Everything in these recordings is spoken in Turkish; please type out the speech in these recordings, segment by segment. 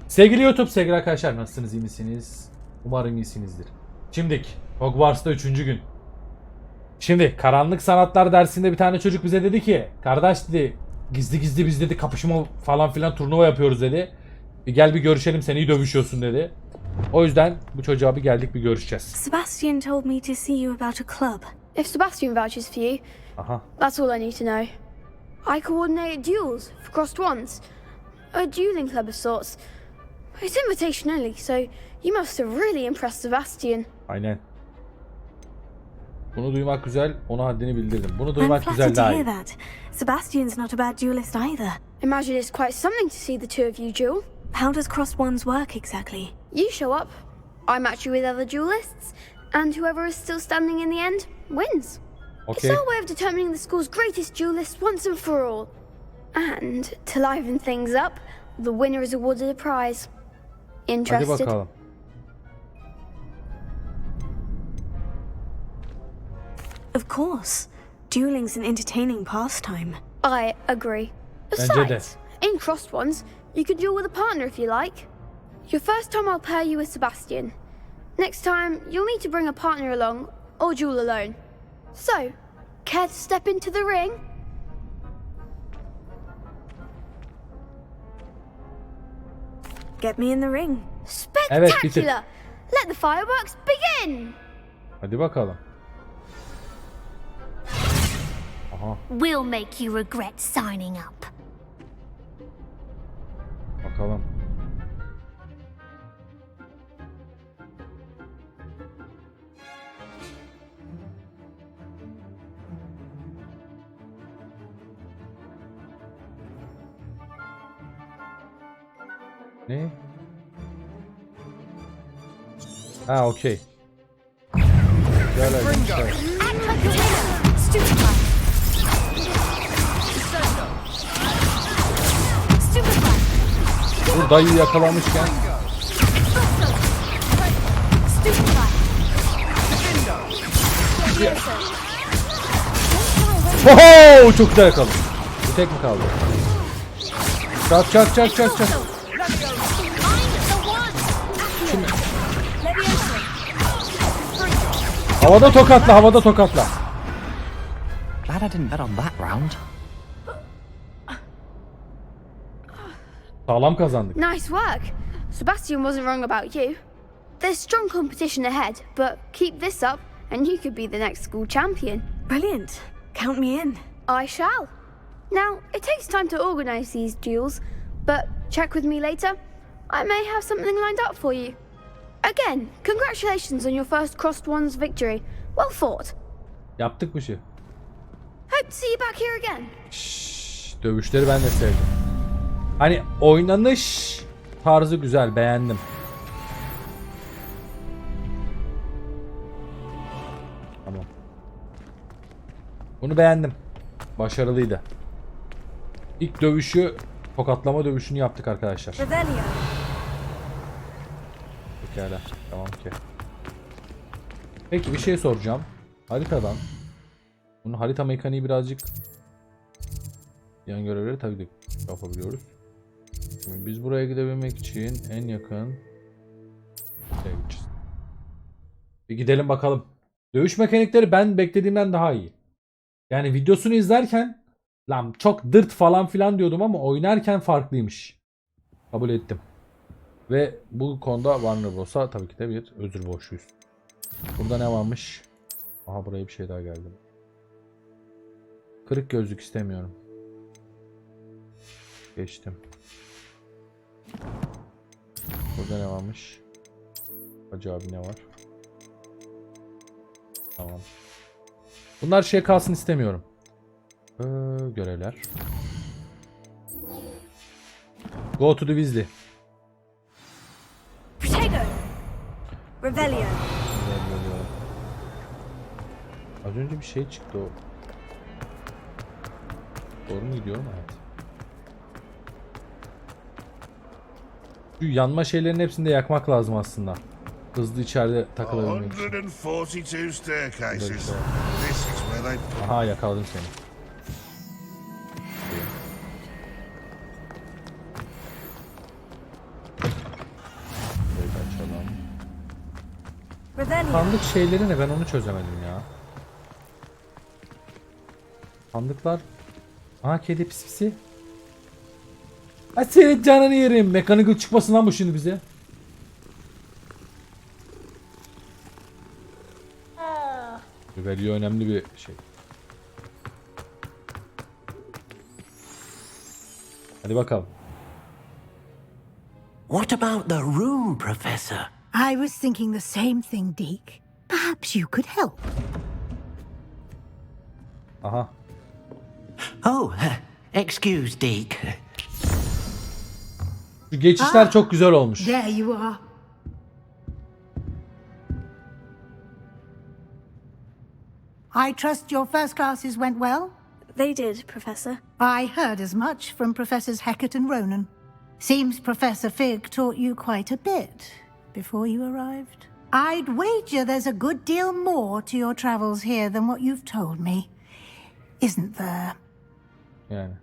Sevgili YouTube, sevgili arkadaşlar, nasılsınız, iyi misiniz? Umarım iyisinizdir. Şimdilik Hogwarts'ta 3. gün. Şimdi karanlık sanatlar dersinde bir tane çocuk bize dedi ki, kardeş dedi, gizli gizli biz dedi kapışma falan filan turnuva yapıyoruz dedi. Bir gel bir görüşelim, sen iyi dövüşüyorsun dedi. O yüzden bu çocuğa bir geldik, bir görüşeceğiz. Sebastian told me to see you about a club. If Sebastian vouches for you, that's all I need to know. I coordinate duels for crossed wands. A dueling club of sorts. It's invitation only, so you must have really impressed Sebastian. Aynen. Bunu duymak güzel, ona haddini bildirdim. Bunu I'm duymak güzel flattered to daha hear iyi. that. Sebastian's not a bad duelist either. Imagine it's quite something to see the two of you duel. How does crossed wands work exactly? You show up, I match you with other duelists, and whoever is still standing in the end wins. Okay. It's our way of determining the school's greatest duelist once and for all. And to liven things up, the winner is awarded a prize. Hadi Interested? bakalım. Of course. Dueling's an entertaining pastime. I agree. Bence de. Besides, in crossed ones, you could duel with a partner if you like. Your first time I'll pair you with Sebastian. Next time, you'll need to bring a partner along, or duel alone. So, care to step into the ring? Get me in the ring. Spectacular! Let the fireworks begin! Hadi bakalım. Aha, We'll make you regret signing up. bakalım. Ne? Ha, okey. Gel hadi. Gel. Stupefy. Stupefy. Dur, dayıyı yakalamışken. Stupefy. Oho, çok güzel yakaladım. Bir tek mi kaldı? Çak çak çak çak çak. Havada tokatla, havada tokatla. Glad I didn't bet on that round. Sağlam kazandık. Nice work. Sebastian wasn't wrong about you. There's strong competition ahead, but keep this up and you could be the next school champion. Brilliant. Count me in. I shall. Now, it takes time to organize these duels, but check with me later. I may have something lined up for you. Again, congratulations on your first crossed wands victory. Well fought. Yaptık bu şey. Hope to see you back here again. Şşş, dövüşleri ben de sevdim. Hani oynanış tarzı güzel, beğendim. Tamam. Bunu beğendim. Başarılıydı. İlk dövüşü, tokatlama dövüşünü yaptık arkadaşlar. Revelio. Pekala. Tamam ki. Peki bir şey soracağım. Haritadan. Bunun harita mekaniği birazcık yan görevleri tabii ki yapabiliyoruz. Şimdi biz buraya gidebilmek için en yakın şeye gideceğiz. Bir gidelim bakalım. Dövüş mekanikleri ben beklediğimden daha iyi. Yani videosunu izlerken lan çok dırt falan filan diyordum ama oynarken farklıymış. Kabul ettim. Ve bu konuda Warner Bros'a tabii ki de bir özür borçluyuz. Burada ne varmış? Aha, buraya bir şey daha geldi. Kırık gözlük istemiyorum. Geçtim. Burada ne varmış? Hacı abi ne var? Tamam. Bunlar şey kalsın istemiyorum. Görevler. Go to the Weasley. Protego. Revelio. Az önce bir şey çıktı o. Doğru mu gidiyorum? Evet. Şu yanma şeylerin hepsini de yakmak lazım aslında. Hızlı içeride takılabilmek için. 142 staircases. This is where they... Aha, yakaladım seni. Revelio. Sandık şeyleri ne? Ben onu çözemedim ya. Sandıklar. Aha kedi pis pisi. Ha senin canını yerim. Mekanik çıkmasın lan bu şimdi bize. Revelio önemli bir şey. Hadi bakalım. What about the room, Professor? I was thinking the same thing, Deke. Perhaps you could help. Aha. Oh, excuse, Deke. Şu geçişler çok güzel olmuş. There you are. I trust your first classes went well? They did, Professor. I heard as much from Professors Hecat and Ronan. Seems Professor Fig taught you quite a bit before you arrived. I'd wager there's a good deal more to your travels here than what you've told me. Isn't there? Yani.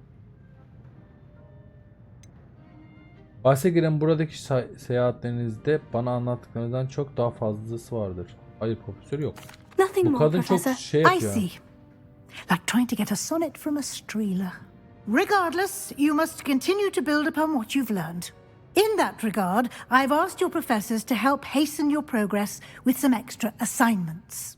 Bahse giren buradaki seyahatlerinizde bana anlattıklarınızdan çok daha fazlası vardır. Hayır profesör yok. Nothing Bu more, kadın çok Professor. şey I yapıyor. see. Like trying to get a sonnet from a streeler. Regardless, you must continue to build upon what you've learned. In that regard, I've asked your professors to help hasten your progress with some extra assignments.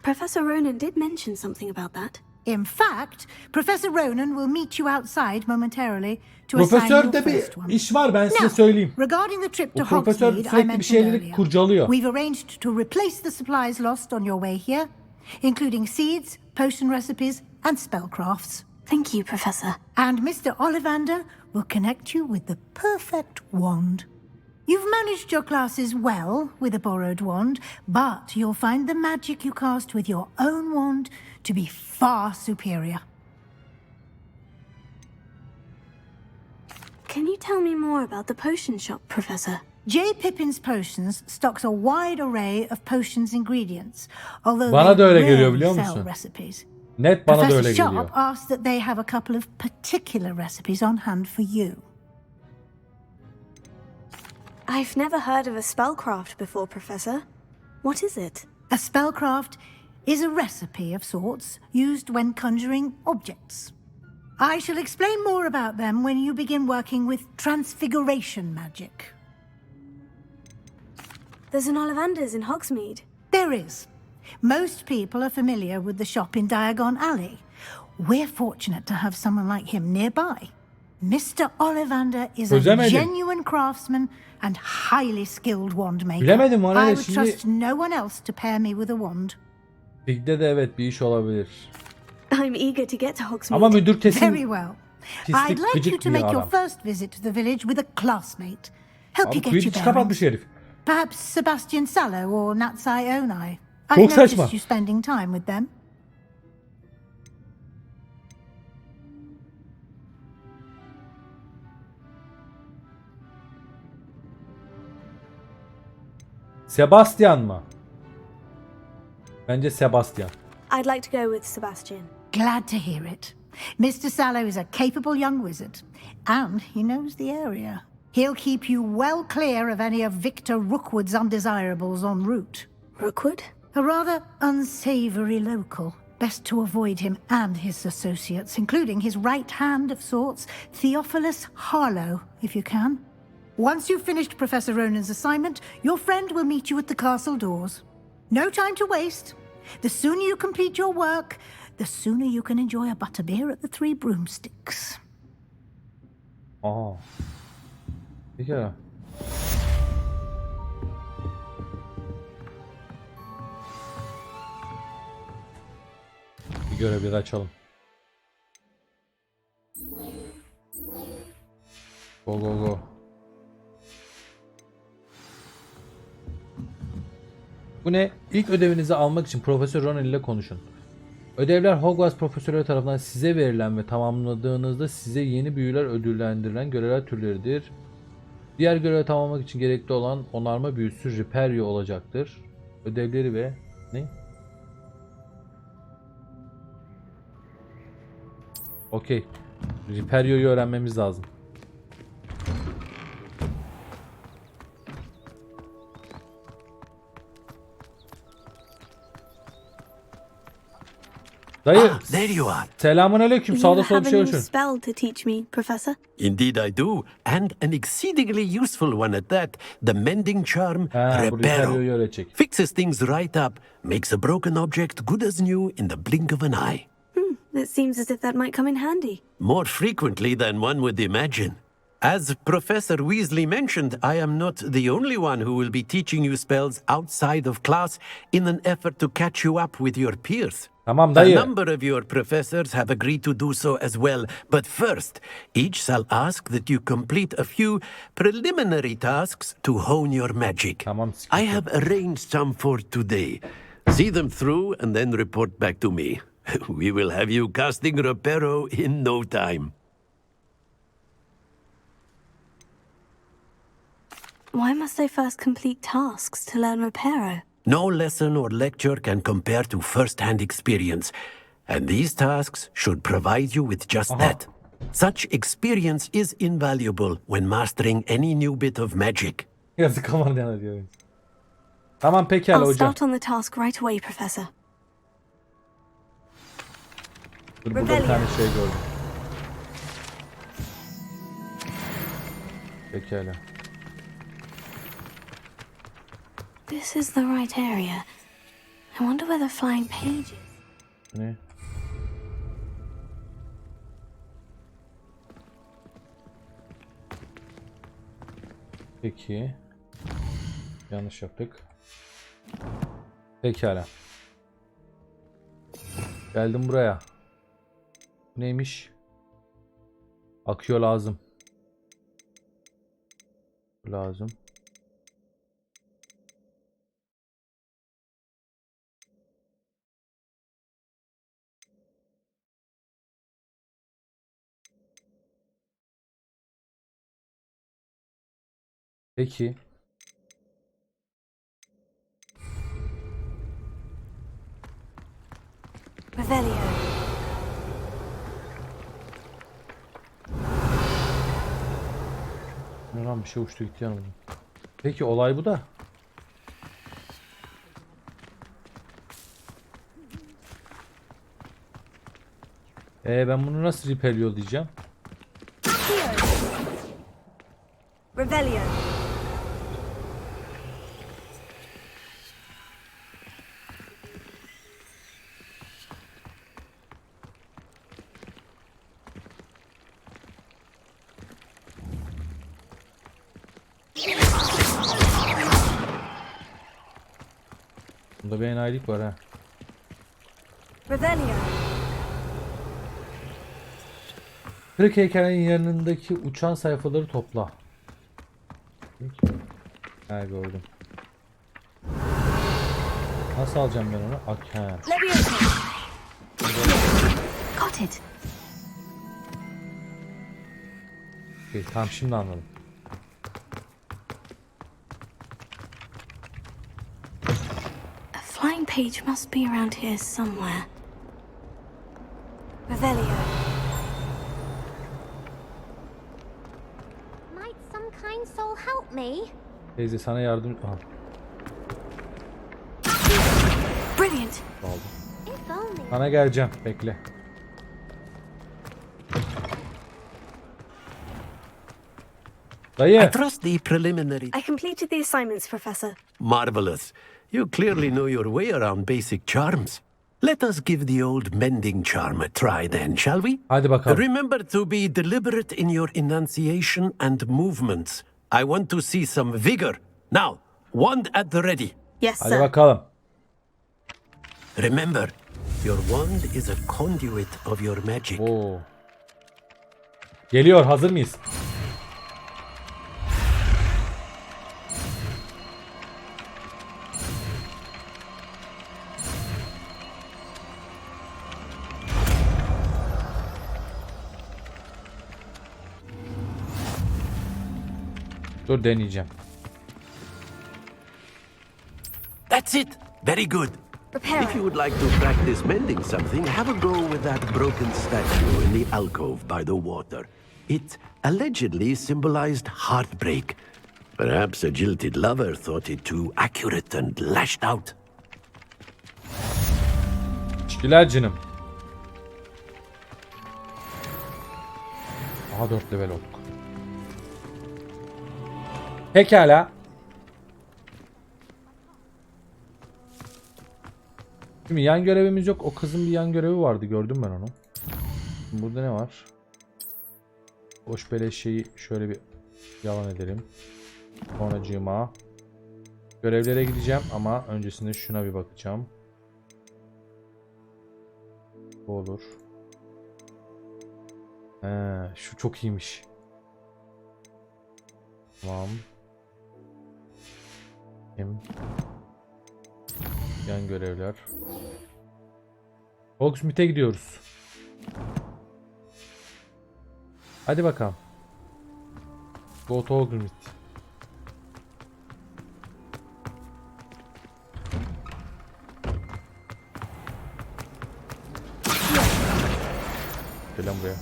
Professor Ronan did mention something about that. In fact, Professor Ronan will meet you outside momentarily to assign your Profesörde first bir one. iş var ben size Now, söyleyeyim. regarding the trip to Bu profesör Hogsmeade, I sürekli bir mentioned şeyleri earlier, kurcalıyor. we've arranged to replace the supplies lost on your way here, including seeds, potion recipes, and spellcrafts. Thank you, Professor. And Mr. Ollivander will connect you with the perfect wand. You've managed your classes well with a borrowed wand, but you'll find the magic you cast with your own wand to be far superior. Can you tell me more about the potion shop, Professor? J. Pippin's Potions stocks a wide array of potions ingredients, although Bana they da öyle geliyor rarely biliyor sell musun? recipes. Net bana da Professor öyle Sharp geliyor. asked that they have a couple of particular recipes on hand for you. I've never heard of a spellcraft before, Professor. What is it? A spellcraft is a recipe of sorts used when conjuring objects. I shall explain more about them when you begin working with transfiguration magic. There's an Ollivander's in Hogsmeade. There is. Most people are familiar with the shop in Diagon Alley. We're fortunate to have someone like him nearby. Mr. Ollivander is a Çözemedim. genuine craftsman and highly skilled wand maker. Bilemedim var I ya would şimdi. trust no one else to pair me with a wand. Big'de de evet bir iş olabilir. I'm eager to get to Hogsmeade. Ama müdür kesin Very well. pislik, I'd like you gıcık to bir make your adam. first visit to the village with a classmate. Help Abi you get your Quidditch kapatmış bearings. herif. Perhaps Sebastian Sallow or Natsai Onai. Çok I've noticed saçma. you spending time with them. Sebastian mı? Bence Sebastian. I'd like to go with Sebastian. Glad to hear it. Mr. Sallow is a capable young wizard, and he knows the area. He'll keep you well clear of any of Victor Rookwood's undesirables en route. Rookwood? A rather unsavory local. Best to avoid him and his associates, including his right hand of sorts, Theophilus Harlow, if you can. Once you've finished Professor Ronan's assignment, your friend will meet you at the castle doors. No time to waste. The sooner you complete your work, the sooner you can enjoy a butterbeer at the Three Broomsticks. Aa. Bir kere. Bir görevleri açalım. Go go go. Bu ne? İlk ödevinizi almak için Profesör Ronan ile konuşun. Ödevler Hogwarts profesörleri tarafından size verilen ve tamamladığınızda size yeni büyüler ödüllendirilen görevler türleridir. Diğer görevi tamamlamak için gerekli olan onarma büyüsü Riperio olacaktır. Ödevleri ve ne? Okey. Riperio'yu öğrenmemiz lazım. Dayı. There you are. Selamun aleyküm. Do Sağda you solda have bir şey a new ölçün. spell to teach me, Professor? Indeed I do, and an exceedingly useful one at that. The mending charm, Ha, bu Reparo. Ricardo'yu öğretecek. Fixes things right up, makes a broken object good as new in the blink of an eye. It seems as if that might come in handy. More frequently than one would imagine. As Professor Weasley mentioned, I am not the only one who will be teaching you spells outside of class in an effort to catch you up with your peers. Tamam A dayı. number of your professors have agreed to do so as well, but first, each shall ask that you complete a few preliminary tasks to hone your magic. Tamam, sıkıntı I have arranged some for today. See them through and then report back to me. We will have you casting Reparo in no time. Why must I first complete tasks to learn Reparo? No lesson or lecture can compare to first-hand experience, and these tasks should provide you with just that. Such experience is invaluable when mastering any new bit of magic. Yazık aman yana diyor. Tamam pekala I'll hocam. start on the task right away, Professor. Dur, burada bir tane şey gördüm. Pekala. This is the right area. I wonder where the flying page is. Ne? Peki. Yanlış yaptık. Pekala. Geldim buraya. Bu neymiş? Akıyor lazım. Lazım. Peki. Revelio. Ne lan, bir şey uçtu gitti yanımda. Peki olay bu da. Ben bunu nasıl repair yollayacağım? Revelio. Bunda bir enayilik var ha. Revelio. Kırık heykelin yanındaki uçan sayfaları topla. Ha, gördüm. Nasıl alacağım ben onu? Ha. Got it. Okay, tamam, şimdi anladım. A flying page must be around here somewhere. Revelio. Might some kind soul help me? Teyze sana yardım... Aha, Brilliant. aldım. If only. Sana geleceğim, bekle. Dayı. I trust the preliminary. I completed the assignments, Professor. Marvelous. You clearly know your way around basic charms. Let us give the old mending charm a try then, shall we? Hadi bakalım. Remember to be deliberate in your enunciation and movements. I want to see some vigor. Now, wand at the ready. Yes, Hadi sir. bakalım. Remember, your wand is a conduit of your magic. Oo. Geliyor, hazır mıyız? Dur, deneyeceğim. That's it. Very good. Reparo. If you would like to practice mending something, have a go with that broken statue in the alcove by the water. It allegedly symbolized heartbreak. Perhaps a jilted lover thought it too accurate and lashed out. Teşekkürler canım. Daha 4 level olduk. Pekala. Şimdi yan görevimiz yok. O kızın bir yan görevi vardı. Gördüm ben onu. Burada ne var? Boş beleş şeyi şöyle bir yalan edelim. Sonracığıma görevlere gideceğim ama öncesinde şuna bir bakacağım. Bu olur. Şu çok iyiymiş. Tamam. Yan görevler. Hogsmeade'e gidiyoruz. Hadi bakalım. Go to Hogsmeade. Gel lan buraya.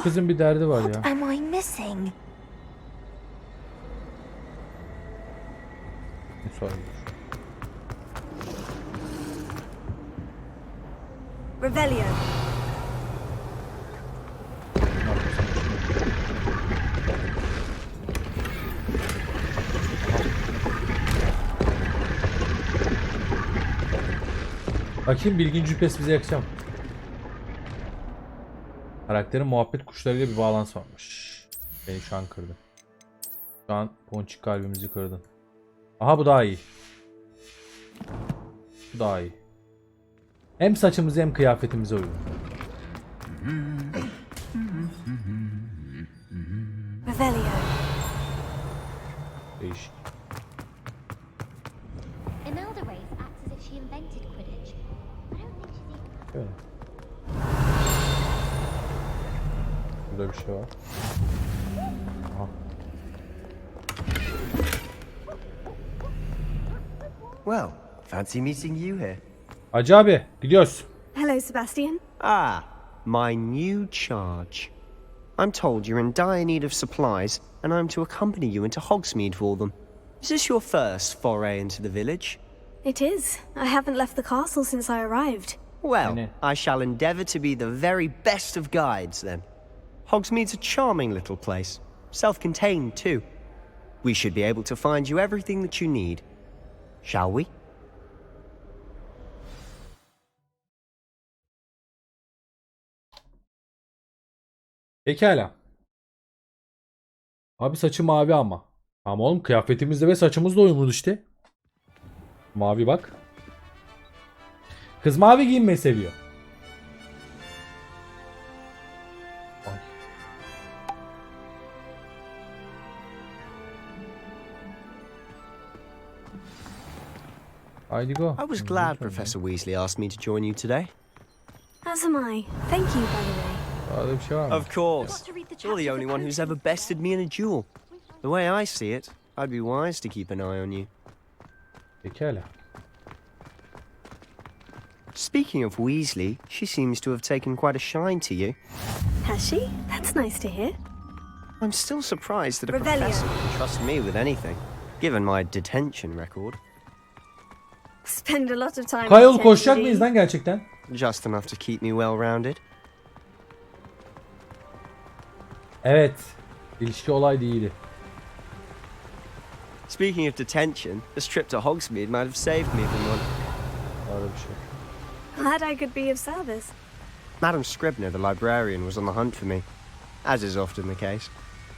Kızın bir derdi var ya. What am I missing? Müsaade. Revelio. Bakayım bilgin cüpes bize yakacağım. Karakterin muhabbet kuşlarıyla bir bağlantısı varmış. Beni şu an kırdı. Şu an ponçik kalbimizi kırdın. Aha bu daha iyi. Bu daha iyi. Hem saçımızı hem kıyafetimize uygun. Revelio. Değişik. Imelda Race acts as if she invented Quidditch. I don't think she's even... Böyle. Burada bir şey var. Aha. Well, fancy meeting you here. Hacı abi gidiyoruz. Hello, Sebastian. Ah, my new charge. I'm told you're in dire need of supplies, and I'm to accompany you into Hogsmeade for them. Is this your first foray into the village? It is. I haven't left the castle since I arrived. Well, I shall endeavour to be the very best of guides, then. Hogsmeade's a charming little place, self-contained too. We should be able to find you everything that you need. Shall we? Pekala. Abi saçı mavi ama. Ama oğlum kıyafetimizde ve saçımızla uyumlu işte. Mavi bak. Kız mavi giyinmeyi seviyor. Ay. Haydi go. I was glad Professor Weasley asked me to join you today. As am I. Thank you, by the way. Öyle bir şey var mı? Of course. You're the only one who's ever bested me in a duel. The way I see it, I'd be wise to keep an eye on you. Pekala. Speaking of Weasley, she seems to have taken quite a shine to you. Has she? That's nice to hear. I'm still surprised that a Revelio. professor can trust me with anything, given my detention record. Spend a lot of time. Kayol in koşacak detention, mıyız lan gerçekten? Just enough to keep me well-rounded. Evet. İlişki olaydı iyiydi. Speaking of detention, this trip to Hogsmeade might have saved me from one. Öyle bir şey. Glad I could be of service. Madam Scribner, the librarian, was on the hunt for me, as is often the case.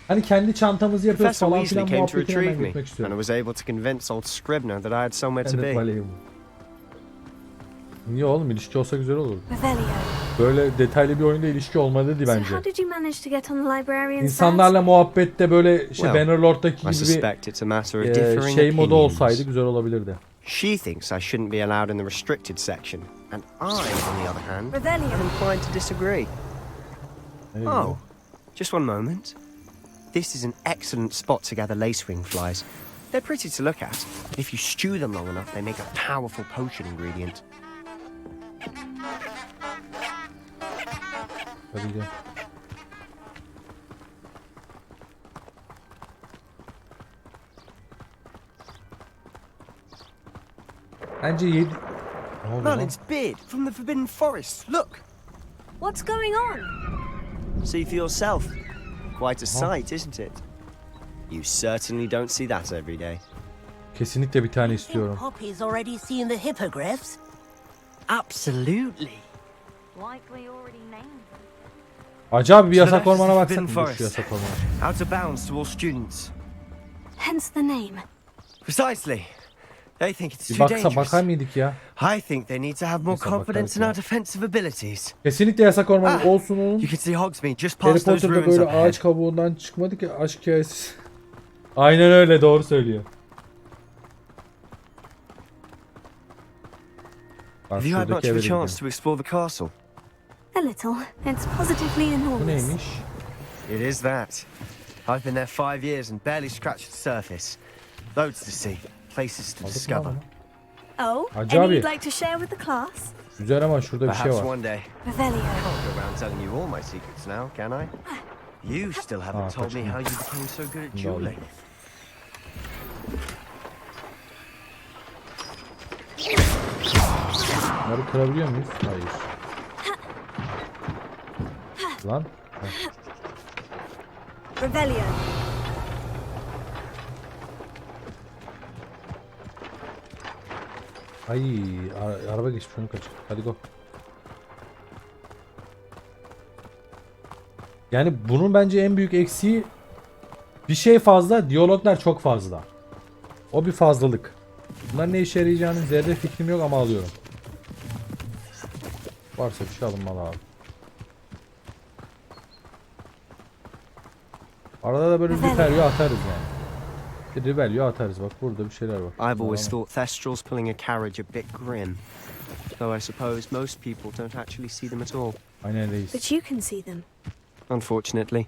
Hani kendi çantamızı yapıyoruz Professor falan Weasley filan came to muhabbetine retrieve hemen me, gitmek and I istiyorum. was able to convince old Scribner that I had somewhere to Ben de be. valeyim. Niye oğlum ilişki olsa güzel olur. Revelio. Böyle detaylı bir oyunda ilişki olmalıydı So bence. how did you manage to get on the librarian's İnsanlarla muhabbette böyle işte Well, Bannerlord'daki I gibi suspect it's a matter of bir differing şey modu opinions. olsaydı güzel olabilirdi. She thinks I shouldn't be allowed in the restricted section, and I, on the other hand, Revelio. am inclined to disagree. Ne Oh, bileyim. just one moment. This is an excellent spot to gather lacewing flies. They're pretty to look at, but if you stew them long enough, they make a powerful potion ingredient. Hadi gidelim. Bence 7... oldu lan? Merlin's beard from the Forbidden Forest. Look. What's going on? See for yourself. Quite a sight, isn't it? You certainly don't see that every day. Kesinlikle bir tane istiyorum. Poppy's already seen the hippogriffs? Absolutely. Like we already named them. Hacı abi bir So yasak that is ormana the baksana. Forbidden Dur şu yasak ormana. Forest. Out of bounds to all students. Hence the name. Precisely. They think it's Bir too baksa dangerous. bakar mıydık ya? I think they need to have more Neyse, confidence in bakarız our defensive abilities. Kesinlikle yasak orman olsun onun. You can see Hogsmeade just Harry past those Potter'da ruins böyle up ahead. ağaç kabuğundan çıkmadı ki aşk hikayesi. Aynen öyle, doğru söylüyor. Bak Have you had much şuradaki of eve a de chance gidelim. to explore the castle? A little. It's positively Bu enormous. neymiş? It is that. I've been there 5 years and barely scratched the surface. Loads to see, places to Aldık mı discover. lan Oh, Hacı any abi. you'd like to share with the class? bunu? Güzel ama şurada bir şey Perhaps var. one day. Revelio. I can't go around telling you all my secrets now, can I? You still haven't told me how you became so good at dueling. Bunları kırabiliyor muyuz? Hayır. Lan. Revelio. Ay, araba geçmiş, onu kaçır. Hadi go. Yani bunun bence en büyük eksiği bir şey fazla, diyaloglar çok fazla. O bir fazlalık. Bunların ne işe yarayacağının zerre fikrim yok ama alıyorum. Varsa bir şey alınmalı abi. Arada da böyle bir peryo atarız yani. Bir rebellion atarız, bak burada bir şeyler var. I've always thought Thestral's pulling a carriage a bit grim. Though I suppose most people don't actually see them at all. Aynen reis. But you can see them. Unfortunately.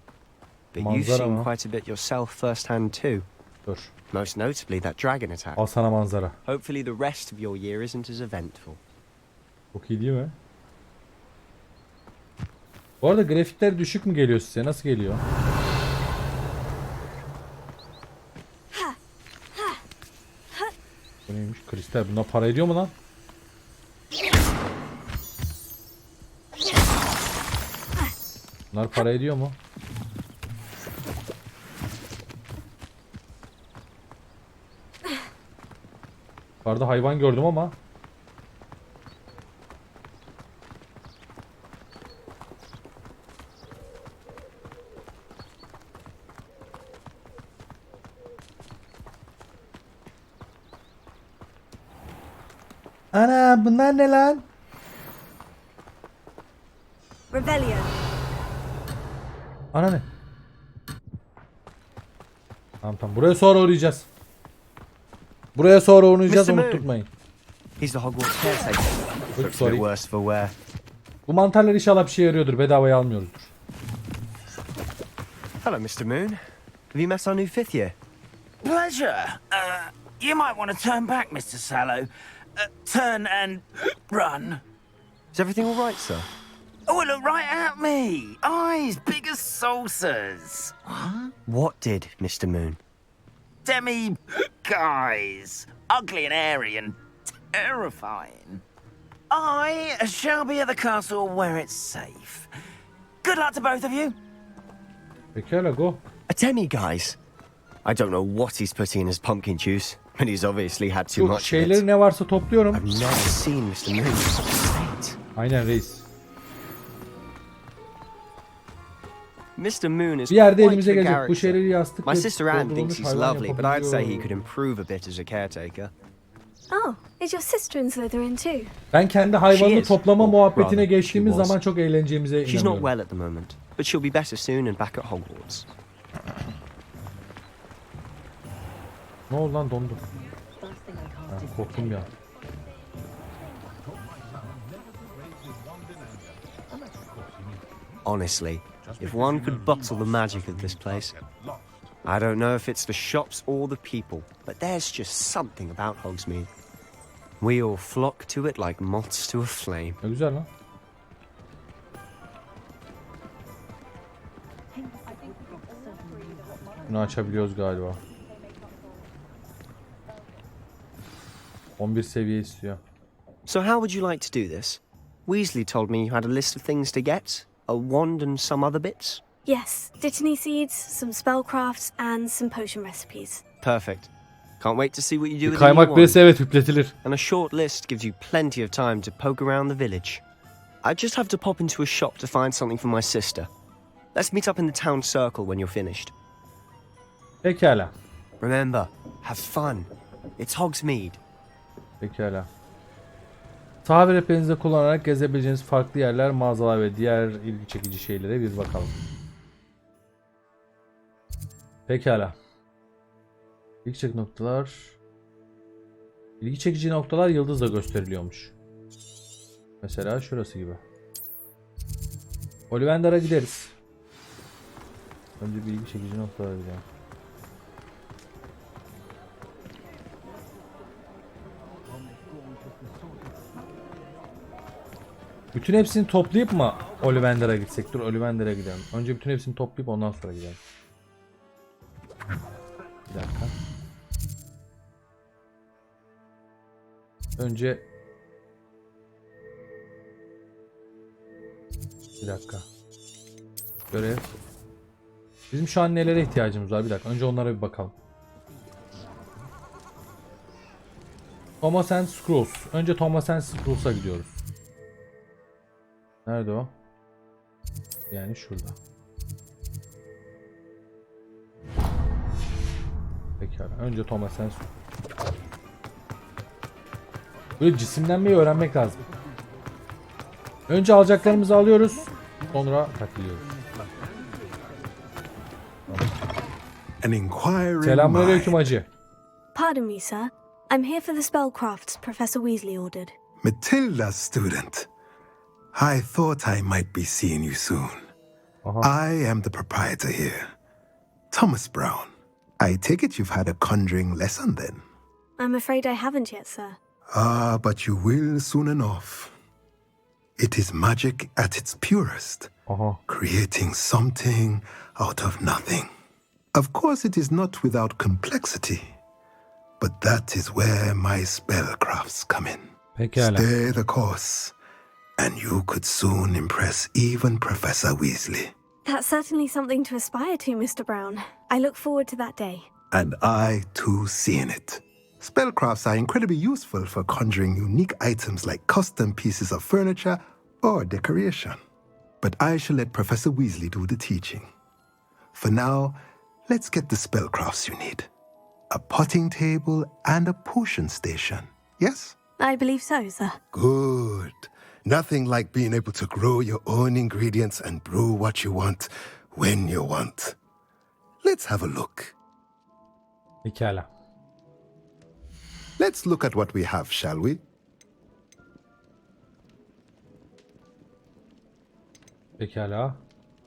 But you've Manzara seen mı? quite a bit yourself firsthand too. Dur. Most notably that dragon attack. Al sana manzara. Hopefully the rest of your year isn't as eventful. Çok iyi değil mi? Bu arada grafikler düşük mü geliyor size? Nasıl geliyor? Bu neymiş? Kristal. Bunlar para ediyor mu lan? Bunlar para ediyor mu? Yukarıda hayvan gördüm ama. Ana bunlar ne lan? Revelio. Ana ne? Tamam. Buraya sonra uğrayacağız. Buraya sonra uğrayacağız, Mr. Moon. unutmayın. He's the Hogwarts caretaker. Oops, Looks a sorry. bit worse for wear. Bu mantarlar inşallah bir şey yarıyordur. Bedavaya almıyoruzdur. Hello, Mr. Moon. Have you met our new 5th year? Pleasure. You might want to turn back, Mr. Sallow. Turn and run. Is everything all right, sir? Oh, look right at me. Eyes big as saucers. What did, Mr. Moon? Demi guys. Ugly and airy and terrifying. I shall be at the castle where it's safe. Good luck to both of you. Pekala, go. A demi-guise? I don't know what he's putting in his pumpkin juice, but he's obviously had too Şu much of şeyleri it. ne varsa topluyorum. I've never seen Mr. Moon in such a state. Aynen reis. Mr. Moon is Bir yerde quite elimize a gelecek. Bu character. şeyleri yastık My ve sister Anne thinks doldurulmuş he's hayvan lovely, but I'd say he yapabiliyor. could improve a bit as a caretaker. Oh, is your sister in Slytherin too? Ben kendi She hayvanını is, toplama or muhabbetine rather, geçtiğimiz she was. zaman çok eğleneceğimize She's not inanıyorum. well at the moment, but she'll be better soon and back at Hogwarts. Ne oldu lan, dondu. Korktum ya. Honestly, if one could bottle the magic of this place, I don't know if it's the shops or the people, but there's just something about Hogsmeade. We all flock to it like moths to a flame. Ne güzel lan. Bunu açabiliyoruz galiba. 11 seviye istiyor. So how would you like to do this? Weasley told me you had a list of things to get, a wand and some other bits. Yes, dittany seeds, some spellcrafts, and some potion recipes. Perfect. Can't wait to see what you do with the new Kaymak wand. birisi evet üpletilir. And a short list gives you plenty of time to poke around the village. I just have to pop into a shop to find something for my sister. Let's meet up in the town circle when you're finished. Pekala. Remember, have fun. It's Hogsmeade. Pekala. Saha ve rehberinizi kullanarak gezebileceğiniz farklı yerler, mağazalar ve diğer ilgi çekici şeylere bir bakalım. Pekala. İlgi çekici noktalar. İlgi çekici noktalar yıldızla gösteriliyormuş. Mesela şurası gibi. Ollivander'a gideriz. Önce bir ilgi çekici noktalara gidelim. Bütün hepsini toplayıp mı Ollivander'a gitsek? Dur Ollivander'a gidelim. Önce bütün hepsini toplayıp ondan sonra gidelim. Bir dakika. Önce bir dakika. Görev. Bizim şu an nelere ihtiyacımız var? Bir dakika. Önce onlara bir bakalım. Thomas and Scrolls. Önce Thomas and Scrolls'a gidiyoruz. Nerede o? Yani şurada. Pekala. Önce Thomas and Scrolls. Böyle cisimlenmeyi öğrenmek lazım. Önce alacaklarımızı alıyoruz. Sonra takılıyoruz. Selamünaleyküm hacı. Pardon me, sir. I'm here for the spellcrafts Professor Weasley ordered. Matilda's student. I thought I might be seeing you soon. I am the proprietor here, Thomas Brown. I take it you've had a conjuring lesson then? I'm afraid I haven't yet, sir. Ah, but you will soon enough. It is magic at its purest, creating something out of nothing. Of course, it is not without complexity, but that is where my spellcrafts come in. Pekala. Stay the course, and you could soon impress even Professor Weasley. That's certainly something to aspire to, Mr. Brown. I look forward to that day. And I, too, seeing it. Spellcrafts are incredibly useful for conjuring unique items like custom pieces of furniture or decoration. But I shall let Professor Weasley do the teaching. For now, let's get the spellcrafts you need. A potting table and a potion station, yes? I believe so, sir. Good. Nothing like being able to grow your own ingredients and brew what you want when you want. Let's have a look. Pekala. Let's look at what we have, shall we? Pekala.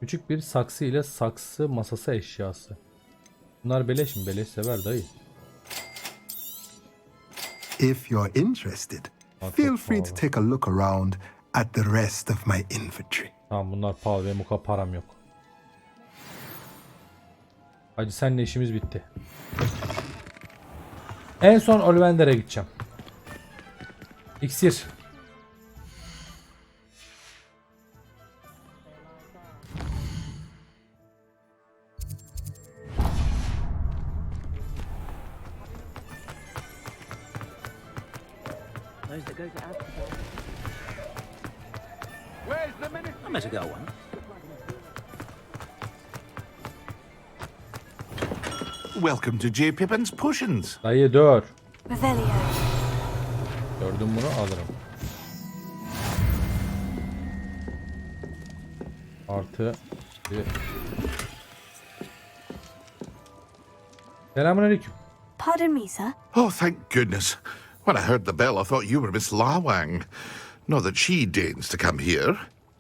Küçük bir saksı ile saksı masası eşyası. Bunlar beleş mi? Beleş sever dayı. If you're interested, feel free to take a look around at the rest of my inventory. Tamam bunlar pahalı. Benim o kadar param yok. Hadi seninle işimiz bitti. En son Ollivander'a gideceğim. İksir. I better go on. Welcome to J. Pippin's Potions. Dayı dur. Revelio. Gördüm bunu alırım. Artı bir. Selamünaleyküm. Pardon me, sir. Oh, thank goodness. When I heard the bell, I thought you were Miss Lawang. Not that she deigns to come here.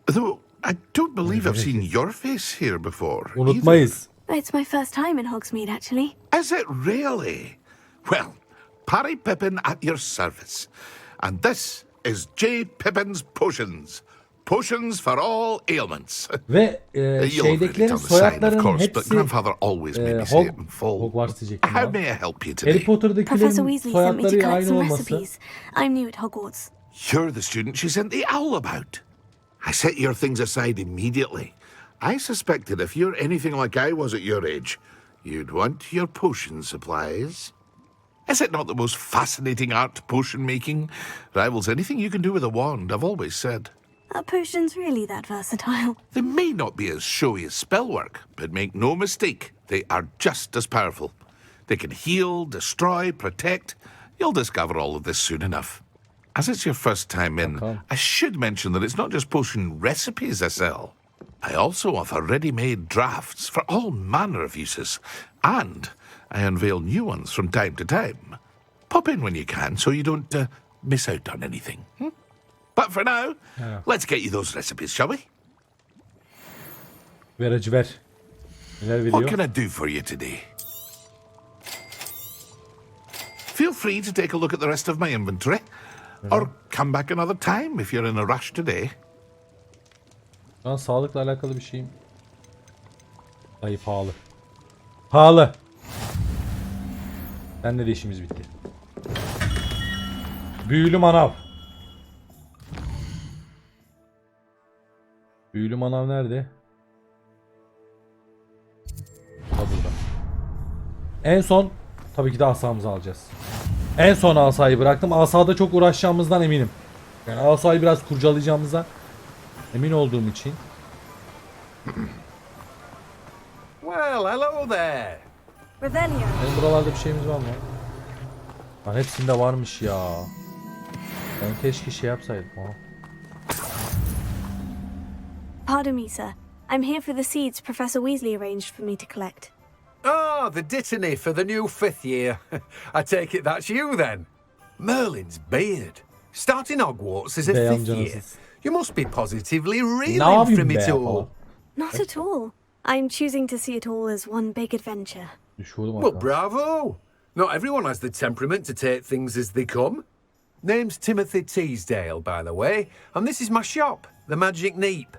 Though I don't believe I've seen your face here before. Unutmayız. It's my first time in Hogsmeade, actually. Is it really? Well, Parry Pippin at your service. And this is J. Pippin's Potions. Potions for all ailments. Ve şeydekilerin soyadlarının hepsi Hogwarts diyecektim How ya. may I help you today? Harry Potter'dakilerin Professor Weasley sent me to soyadları collect aynı some olması. recipes. I'm new at Hogwarts. You're the student she sent the owl about. I set your things aside immediately. I suspected if you're anything like I was at your age, you'd want your potion supplies. Is it not the most fascinating art, potion making? Rivals anything you can do with a wand, I've always said. Are potions really that versatile? They may not be as showy as spellwork, but make no mistake, they are just as powerful. They can heal, destroy, protect. You'll discover all of this soon enough. As it's your first time in, I should mention that it's not just potion recipes I sell. I also offer ready-made drafts for all manner of uses, and I unveil new ones from time to time. Pop in when you can so you don't miss out on anything. But for now, let's get you those recipes, shall we? Verici ver. Neler veriyor? What can I do for you today? Feel free to take a look at the rest of my inventory, or come back another time if you're in a rush today. Şu an sağlıkla alakalı bir şeyim. Dayı pahalı. Pahalı. Seninle de işimiz bitti. Büyülü manav. Büyülü manav nerede? Ha burada. En son tabii ki de asamızı alacağız. En son asayı bıraktım. Asada çok uğraşacağımızdan eminim. Yani asayı biraz kurcalayacağımızdan emin olduğum için. Well, hello there. Revelio. Benim buralarda bir şeyimiz var mı? Lan hepsinde varmış ya. Ben keşke şey yapsaydım. Aha. Pardon me, sir. I'm here for the seeds Professor Weasley arranged for me to collect. Ah, the dittany for the new 5th year. I take it that's you then. Merlin's beard. Starting Hogwarts as a 5th year. You must be positively reeling from it all. Not at all. I'm choosing to see it all as one big adventure. Well, bravo. Not everyone has the temperament to take things as they come. Name's Timothy Teasdale, by the way, and this is my shop, the Magic Neep.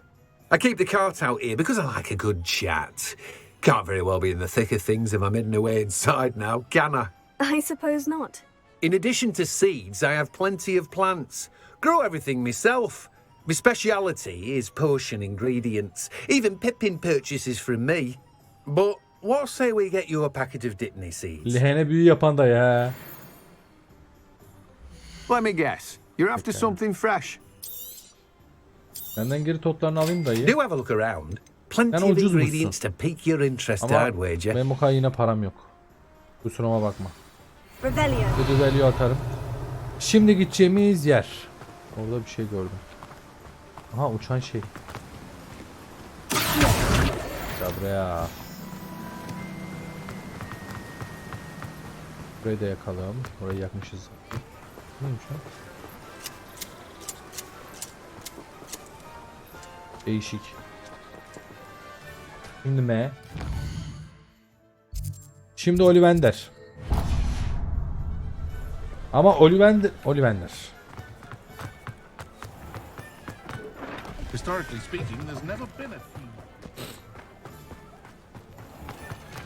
I keep the cart out here because I like a good chat. Can't very well be in the thick of things if I'm hidden away inside now, can I? I suppose not. In addition to seeds, I have plenty of plants. Grow everything myself. My speciality is potion ingredients. Even Pippin purchases from me. But what say we get you a packet of Dittany seeds? Lehene büyü yapan da ya. Let me guess. You're after something fresh. Senden geri totlarını alayım dayı. Do have a look around. Plenty of ingredients to pique your interest, I'd wager. Benim o kadar yine param yok. Kusuruma bakma. Revelio. Revelio atarım. Şimdi gideceğimiz yer. Orada bir şey gördüm. Aha uçan şey. Gel buraya. Burayı da yakalım. Orayı yakmışız. Neymiş lan? Değişik. Şimdi M. Şimdi Ollivander. Ama Ollivander. Historically speaking, there's never been a theme.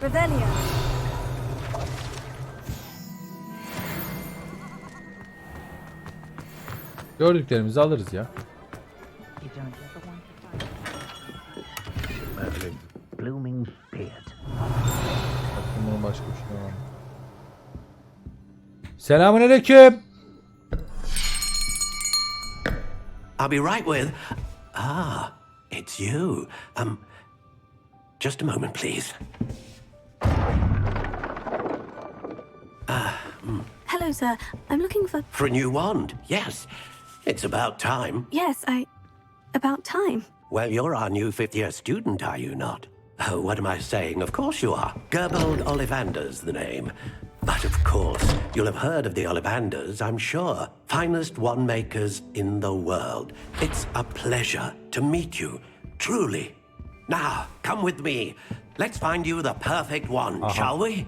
Revelio. Gördüklerimizi alırız ya. Blooming beard. Bakın bunun başka bir şey var mı? Selamünaleyküm. I'll be right with... Ah, it's you. Just a moment, please. Hello, sir. I'm looking for... For a new wand, yes. It's about time. Yes, about time. Well, you're our new 5th year student, are you not? Oh, what am I saying? Of course you are. Gerbold Ollivander's the name. But of course, you'll have heard of the Ollivanders, I'm sure. Finest wand makers in the world. It's a pleasure to meet you, truly. Now, come with me. Let's find you the perfect wand, shall we?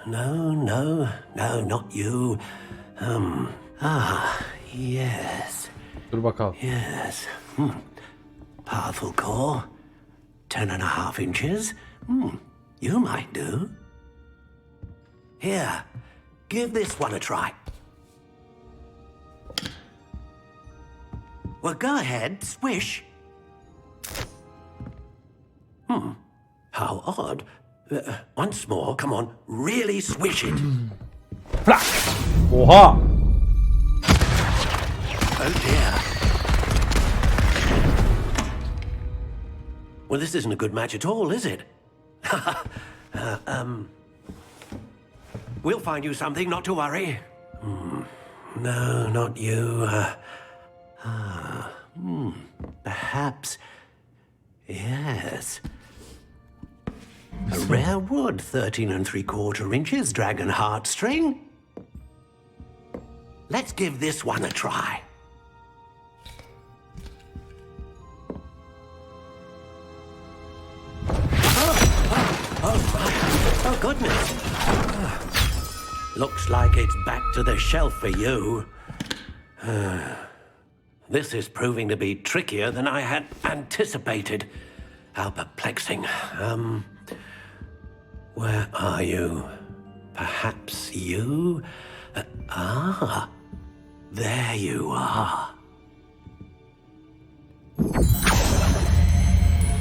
No, not you. Yes. Dur bakalım. Yes. Powerful core. 10.5 inches. You might do. Here, give this one a try. Well, go ahead, swish. How odd. Once more, come on, really swish it. Flak! Oha! Oh dear. Well, this isn't a good match at all, is it? We'll find you something, not to worry. No, not you. Perhaps. Yes. A rare wood, 13 3/4 inches, dragon heartstring. Let's give this one a try. Oh, goodness. Looks like it's back to the shelf for you. This is proving to be trickier than I had anticipated. How perplexing. Where are you? Perhaps you? There you are.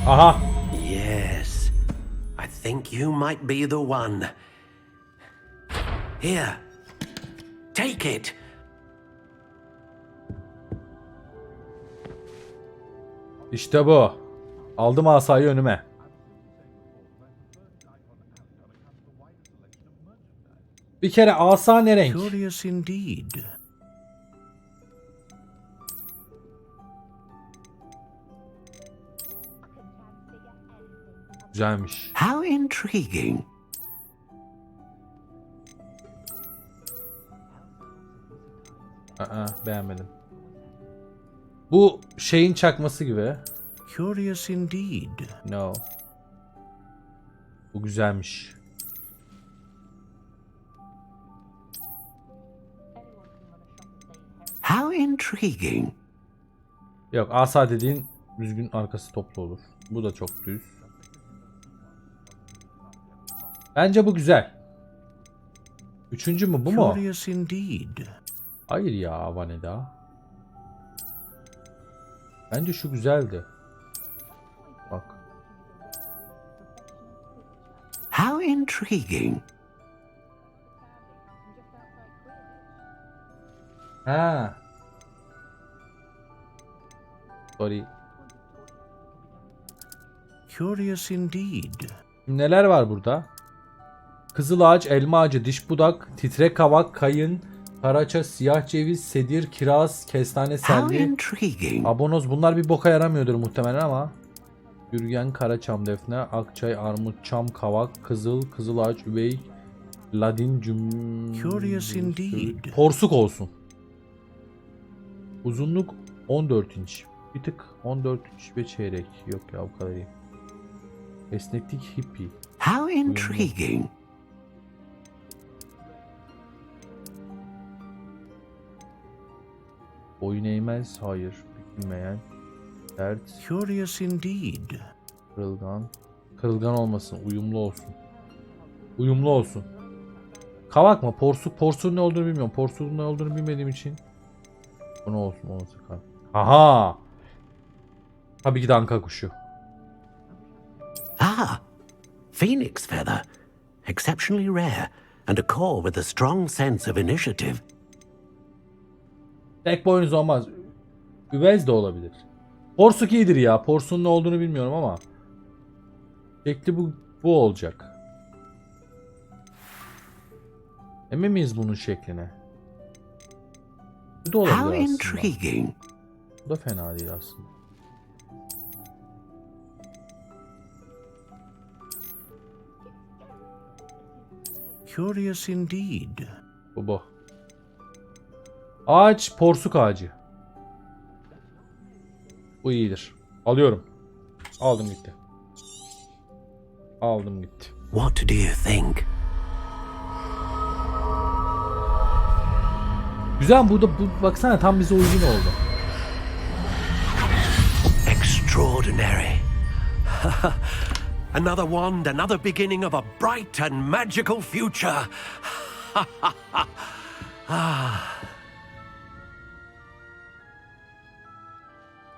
Aha. Yes. I think you might be the one. Here. Take it. İşte bu. Aldım asayı önüme. Bir kere asa ne renk? Curious indeed. Güzelmiş. How intriguing. Beğenmedim. Bu şeyin çakması gibi. Curious indeed. No. Bu güzelmiş. How intriguing. Yok, asa dediğin düzgün arkası toplu olur. Bu da çok düz. Bence bu güzel. Üçüncü mü, bu mu? Curious indeed. Hayır ya Vaneda. Bence şu güzeldi. Bak. How intriguing. Ha. Sorry. Curious indeed. Neler var burada? Kızıl ağaç, elma ağacı, diş budak, titrek kavak, kayın, karaça, siyah ceviz, sedir, kiraz, kestane, selvi, abonoz. Bunlar bir boka yaramıyordur muhtemelen ama. Gürgen, karaçam, defne, akçay, armut, çam, kavak, kızıl, kızıl ağaç, üvey, ladin, Curious indeed. porsuk olsun. Uzunluk 14 inç. Bir tık 14 inç ve çeyrek. Yok ya, bu kadar iyi. Esneklik hippie. How intriguing. Boyun eğmez, hayır. Bükülmeyen. Dert. Curious indeed. Kırılgan. Kırılgan olmasın, uyumlu olsun. Uyumlu olsun. Kavak mı? Porsuk. Porsuğun ne olduğunu bilmiyorum. Porsuğun ne olduğunu bilmediğim için. Bu ne olsun, onu sıkar. Aha! Tabii ki de anka kuşu. Phoenix feather. Exceptionally rare. And a core with a strong sense of initiative. Tek boynuz olmaz. Üvez de olabilir. Porsuk iyidir ya. Porsuğun ne olduğunu bilmiyorum ama. Şekli bu olacak. Emin miyiz bunun şekline? Bu da olabilir How aslında. intriguing. Bu da fena değil aslında. Curious indeed. Bu. Ağaç, porsuk ağacı. Bu iyidir. Alıyorum. Aldım gitti. Aldım gitti. What do you think? Güzel, bu baksana tam bize uygun oldu. Extraordinary. Another wand, another beginning of a bright and magical future.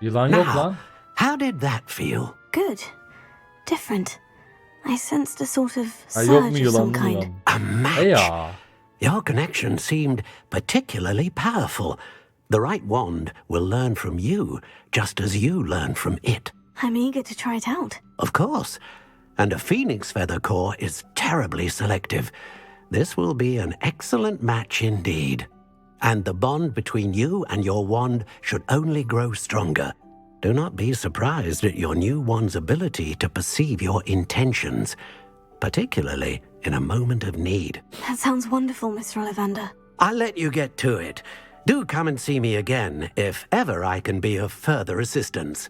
Yılan yok Now, lan. how did that feel? Good. Different. I sensed a sort of Ha, yok mu surge of some yılan kind. yılan? A match. Ya. Your connection seemed particularly powerful. The right wand will learn from you, just as you learn from it. I'm eager to try it out. Of course. And a phoenix feather core is terribly selective. This will be an excellent match indeed. And the bond between you and your wand should only grow stronger. Do not be surprised at your new wand's ability to perceive your intentions, particularly in a moment of need. That sounds wonderful, Mr. Ollivander. I'll let you get to it. Do come and see me again if ever I can be of further assistance.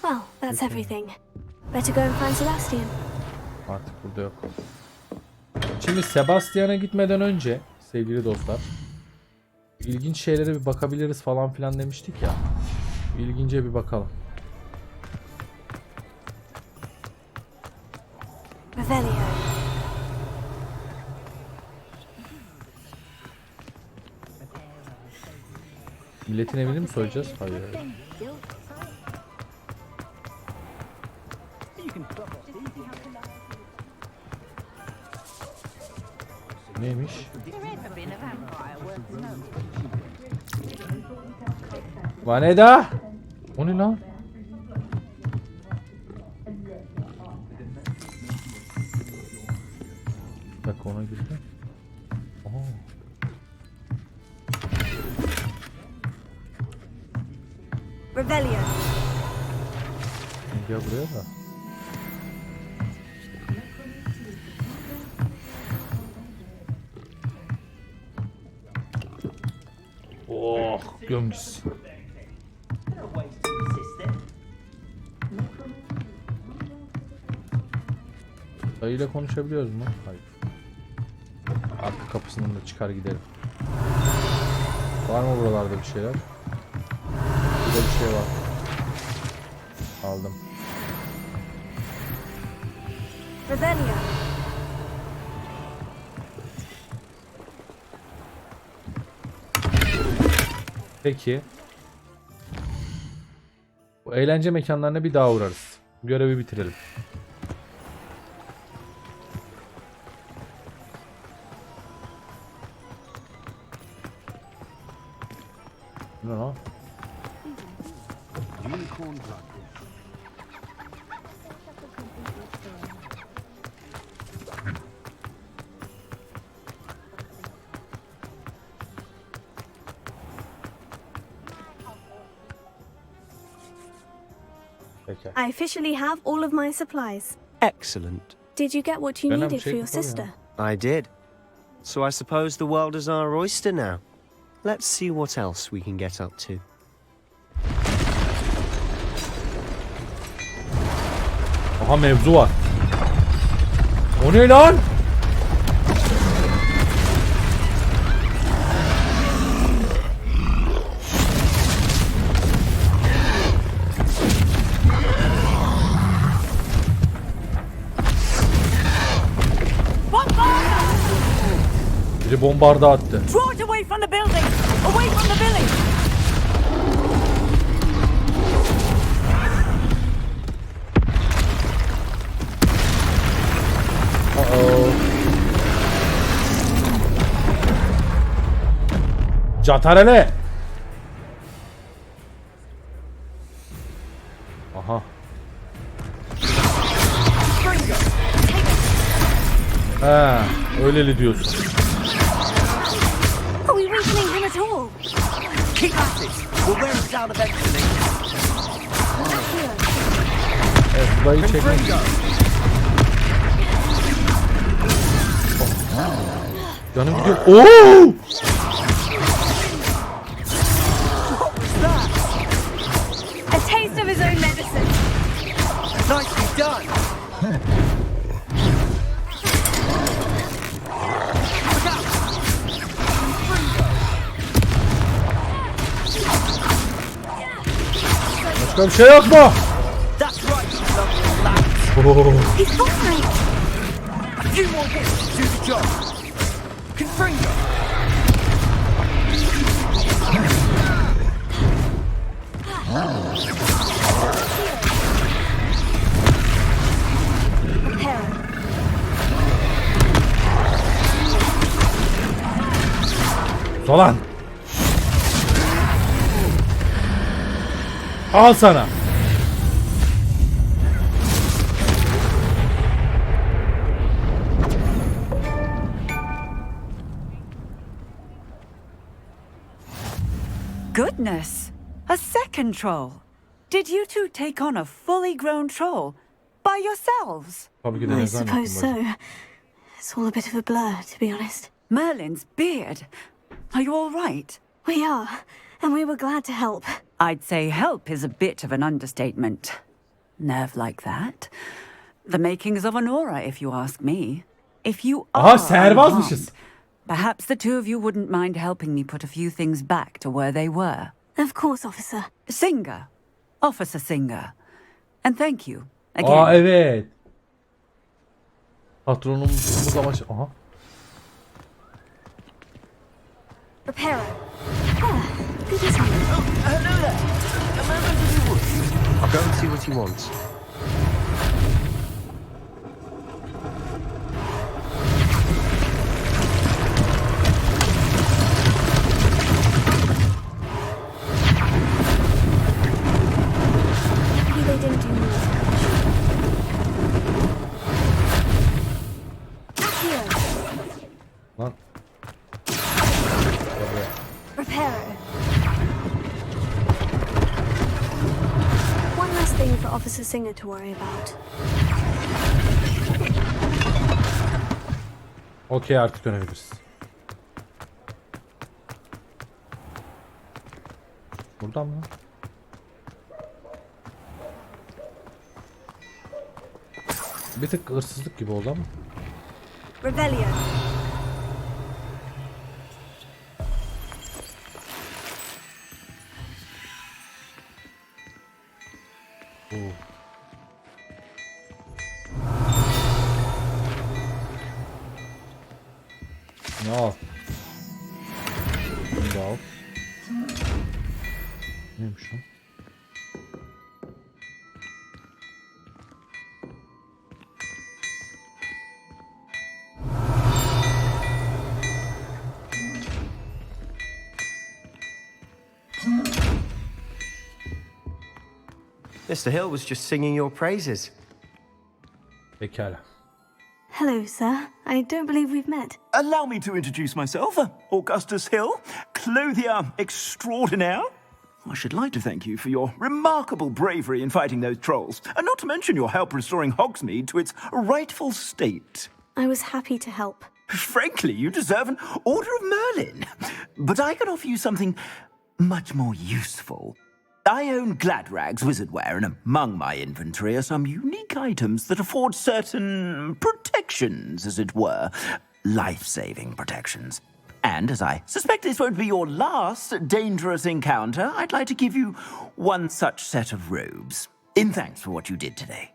Well, that's everything. Better go and find Sebastian. Artık burada yok. Şimdi Sebastian'a gitmeden önce sevgili dostlar, ilginç şeylere bir bakabiliriz falan filan demiştik ya. İlgince bir bakalım. Revelio. Milletin evini mi soyacağız? Hayır. Neymiş? Vaneda! O ne lan? Bir dakika, ona girdi. Revelio. Gel buraya da. Oh, gömüş. Dayıyla konuşabiliyoruz mu? Hayır. Arka kapısından da çıkar gidelim. Var mı buralarda bir şeyler? Burada bir şey var. Aldım. Revelio. Peki. Bu eğlence mekanlarına bir daha uğrarız. Görevi bitirelim. Ne lan? Peki. I officially have all of my supplies. Excellent. Did you get what you Ben needed bir şey for your yapamam. sister? I did. So I suppose the world is our oyster now. Let's see what else we can get up to. Aha, mevzu var. O ne lan? Biri bombarda attı. Draw it away from the building! Away from the village! Uh-oh. Catarele. Aha. Ha, öyleli diyorsun. Are we weakening him at all? Keep at it! We'll wear him down eventually. Evet, dayı çekmek. Canım gidiyor. Oo! A taste of his own medicine. Nicely done! Başka bir şey yok mu? That's right, you lovely lads! He's fine. A few more hits to do the job. Confringo! Dolan. Al sana. Goodness! A second troll. Did you two take on a fully grown troll by yourselves? I suppose so. It's all a bit of a blur, to be honest. Merlin's beard. Are you all right? We are, and we were glad to help. I'd say help is a bit of an understatement. Nerve like that. The makings of an aura, if you ask me. If you are unharmed, perhaps the two of you wouldn't mind helping me put a few things back to where they were. Of course, officer. Singer. Officer Singer. And thank you again. Aa evet. Patronumuz ama aha. Reparo. Good as you. Hello there. A moment if you would. I'll go and see what he wants. Maybe they didn't do more. Here. Lan. Reparo. One less thing for Officer Singer to worry about. Okey, artık dönebiliriz. Buradan mı? Bir tık hırsızlık gibi oldu ama. Rebellion. Ne al? Bunu da al. Neymiş lan? Mr. Hill was just singing your praises. Pekala. Hello, sir. I don't believe we've met. Allow me to introduce myself, Augustus Hill, clothier extraordinaire. I should like to thank you for your remarkable bravery in fighting those trolls, and not to mention your help restoring Hogsmeade to its rightful state. I was happy to help. Frankly, you deserve an Order of Merlin. But I can offer you something much more useful. I own Gladrag's wizardware, and among my inventory are some unique items that afford certain protections, as it were. Life-saving protections. And as I suspect this won't be your last dangerous encounter, I'd like to give you one such set of robes, in thanks for what you did today.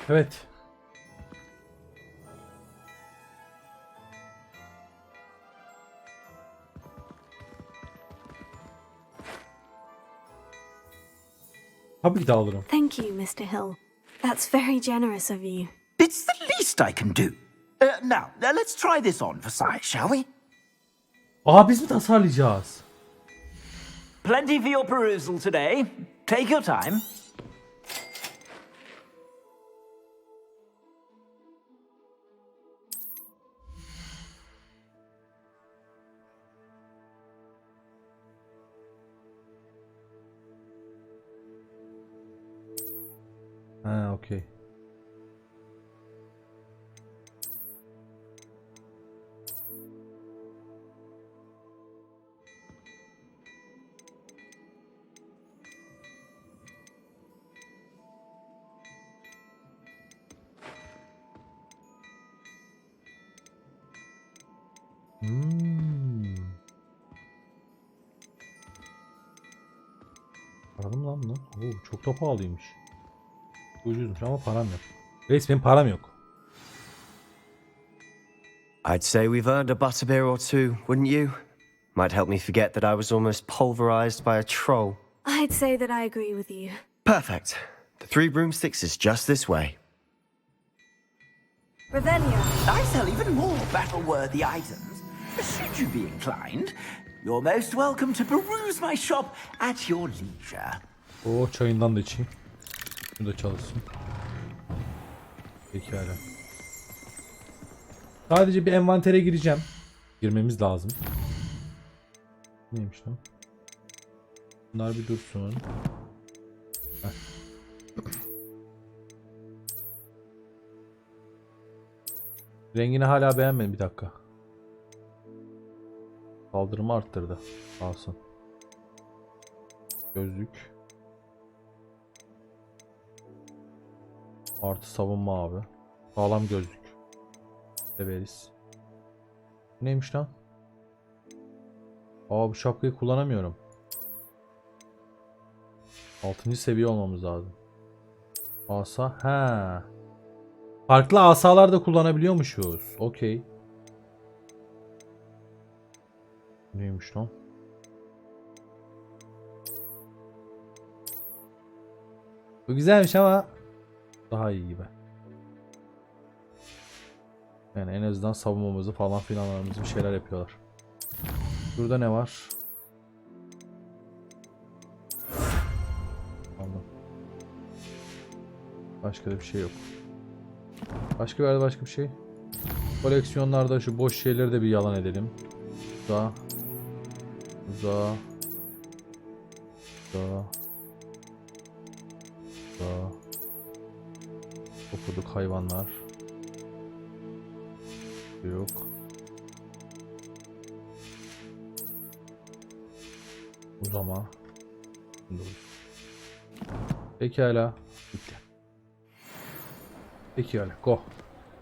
Evet. Tabii ki de alırım. Thank you, Mr. Hill. That's very generous of you. It's the least I can do. Now, let's try this on for size, shall we? Aa, biz mi tasarlayacağız? Plenty for your perusal today. Take your time. Ha, okey. Param lan mı? Oo, çok da pahalıymış. Ucuzmuş ama param yok. Reis, benim param yok. I'd say we've earned a butterbeer or two, wouldn't you? Might help me forget that I was almost pulverized by a troll. I'd say that I agree with you. Perfect. The 3 broomsticks is just this way. Revelio. I sell even more battle-worthy items. Should you be inclined, you're most welcome to peruse my shop at your leisure. O çayından da içeyim. Şunu da çalışsın. Pekala. Sadece bir envantere gireceğim. Girmemiz lazım. Neymiş lan? Bunlar bir dursun. Heh. Rengini hala beğenmedim, bir dakika. Saldırımı arttırdı. Alsın. Gözlük. Artı savunma abi. Sağlam gözlük. Severiz. Neymiş lan? Aa, bu şapkayı kullanamıyorum. 6. seviye olmamız lazım. Asa. He. Farklı asalar da kullanabiliyormuşuz. Okey. Neymiş lan? Bu güzelmiş ama daha iyi gibi. Yani en azından savunmamızı falan filanlarımızı bir şeyler yapıyorlar. Burada ne var? Anladım. Başka da bir şey yok. Başka bir şey. Koleksiyonlarda şu boş şeyleri de bir yalan edelim. Uza. Okuduk hayvanlar. Yok. Uzama. Pekala. Bitti. Pekala. Go.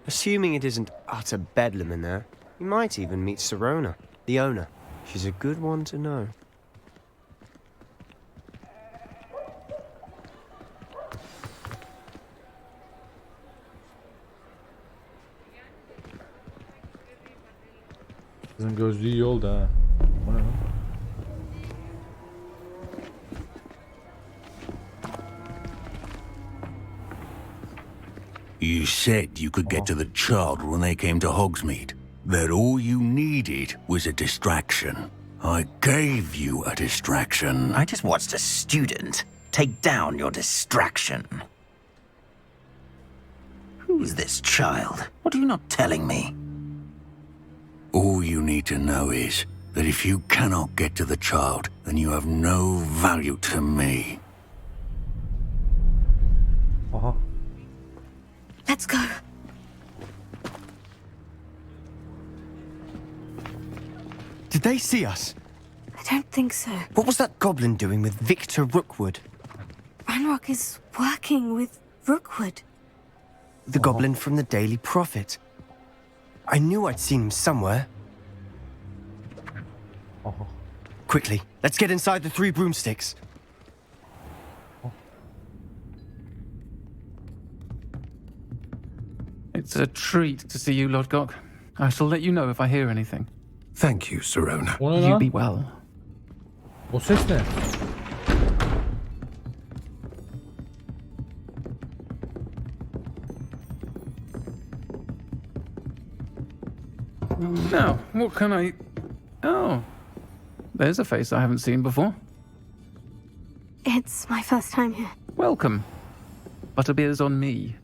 Assuming it isn't utter bedlam in there, you might even meet Sirona, the owner. She's a good one to know. Kızın gözlüğü iyi oldu ha. O ne lan? You said you could get to the child when they came to Hogsmeade. That all you needed was a distraction. I gave you a distraction. I just watched a student take down your distraction. Who's this child? What are you not telling me? All you need to know is that if you cannot get to the child, then you have no value to me. Let's go. Did they see us? I don't think so. What was that goblin doing with Victor Rookwood? Ranrock is working with Rookwood. The goblin from the Daily Prophet. I knew I'd seen him somewhere. Quickly, let's get inside the 3 broomsticks. It's a treat to see you, Lodgok. I shall let you know if I hear anything. Thank you, Sirona. You be well. O ses ne? Now, what can I... Oh, there's a face I haven't seen before. It's my first time here. Welcome. Butterbeer's on me.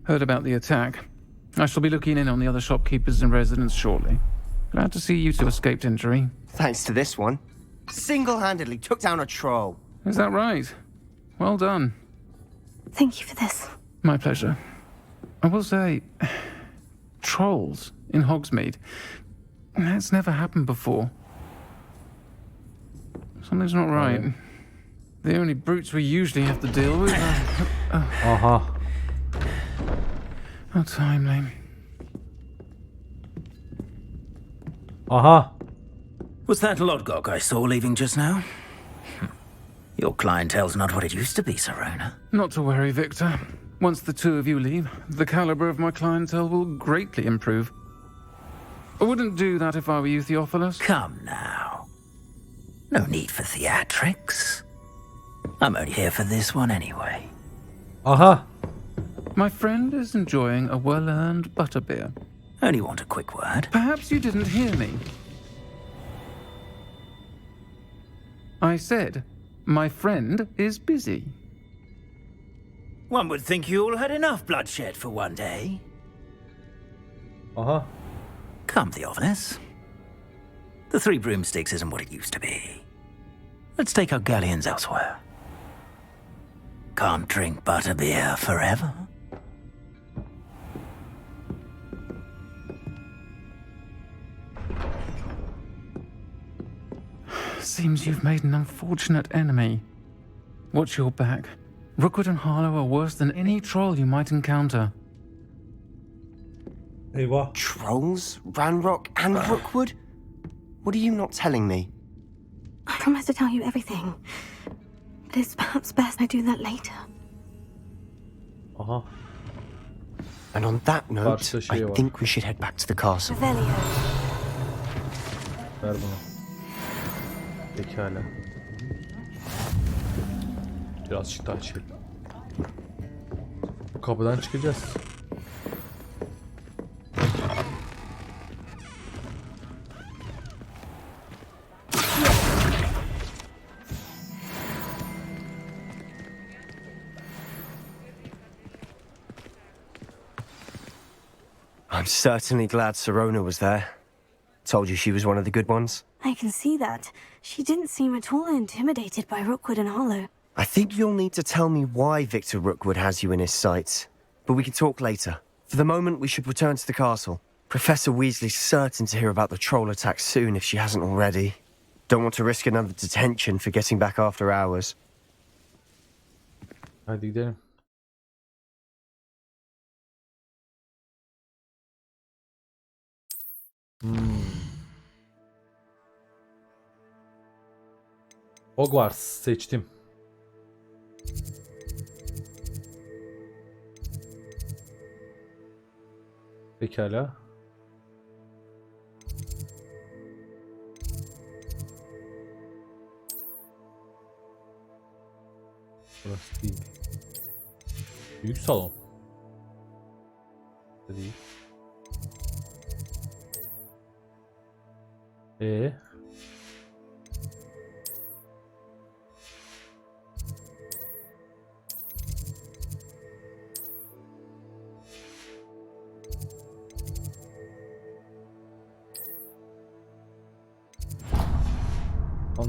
Heard about the attack. I shall be looking in on the other shopkeepers and residents shortly. Glad to see you two escaped injury. Thanks to this one. Single-handedly took down a troll. Is that right? Well done. Thank you for this. My pleasure. I will say, trolls in Hogsmeade. That's never happened before. Something's not right. The only brutes we usually have to deal with are... How timely. Was that Lodgok I saw leaving just now? Your clientele's not what it used to be, Sirona. Not to worry, Victor. Once the two of you leave, the caliber of my clientele will greatly improve. I wouldn't do that if I were you, Theophilus. Come now. No need for theatrics. I'm only here for this one anyway. My friend is enjoying a well-earned butterbeer. Only want a quick word. Perhaps you didn't hear me. I said, my friend is busy. One would think you all had enough bloodshed for one day. Aha. Come, Theophilus. The Three Broomsticks isn't what it used to be. Let's take our galleons elsewhere. Can't drink butterbeer forever. Seems you've made an unfortunate enemy. Watch your back. Rookwood and Harlow are worse than any troll you might encounter. Eyvah. Trolls? Ranrock and Rookwood? What are you not telling me? I promise to tell you everything. But it's perhaps best I do that later. Aha. And on that note, Karşıda I şey var. think we should head back to the castle. Revelio. Ver bunu. Pekala. Birazcık daha açayım. Bu kapıdan çıkacağız. I'm certainly glad Sirona was there. Told you she was one of the good ones. I can see that. She didn't seem at all intimidated by Rookwood and Harlow. I think you'll need to tell me why Victor Rookwood has you in his sights. But we can talk later. For the moment, we should return to the castle. Professor Weasley's certain to hear about the troll attack soon if she hasn't already. Don't want to risk another detention for getting back after hours. Hadi gidelim. Hogwarts seçtim. Pekala. Burası değil. Büyük salon. Değil.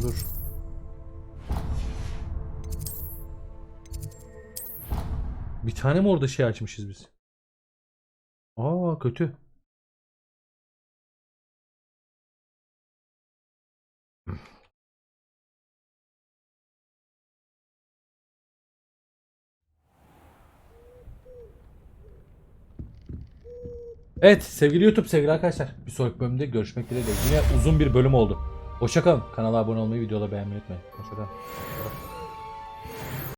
Dur. Bir tane mi orada şey açmışız biz? Aa, kötü. Evet sevgili YouTube, sevgili arkadaşlar, bir sonraki bölümde görüşmek dileğiyle. Yine uzun bir bölüm oldu. Hoşça kalın. Kanala abone olmayı, videoları beğenmeyi unutmayın. Hoşça kalın.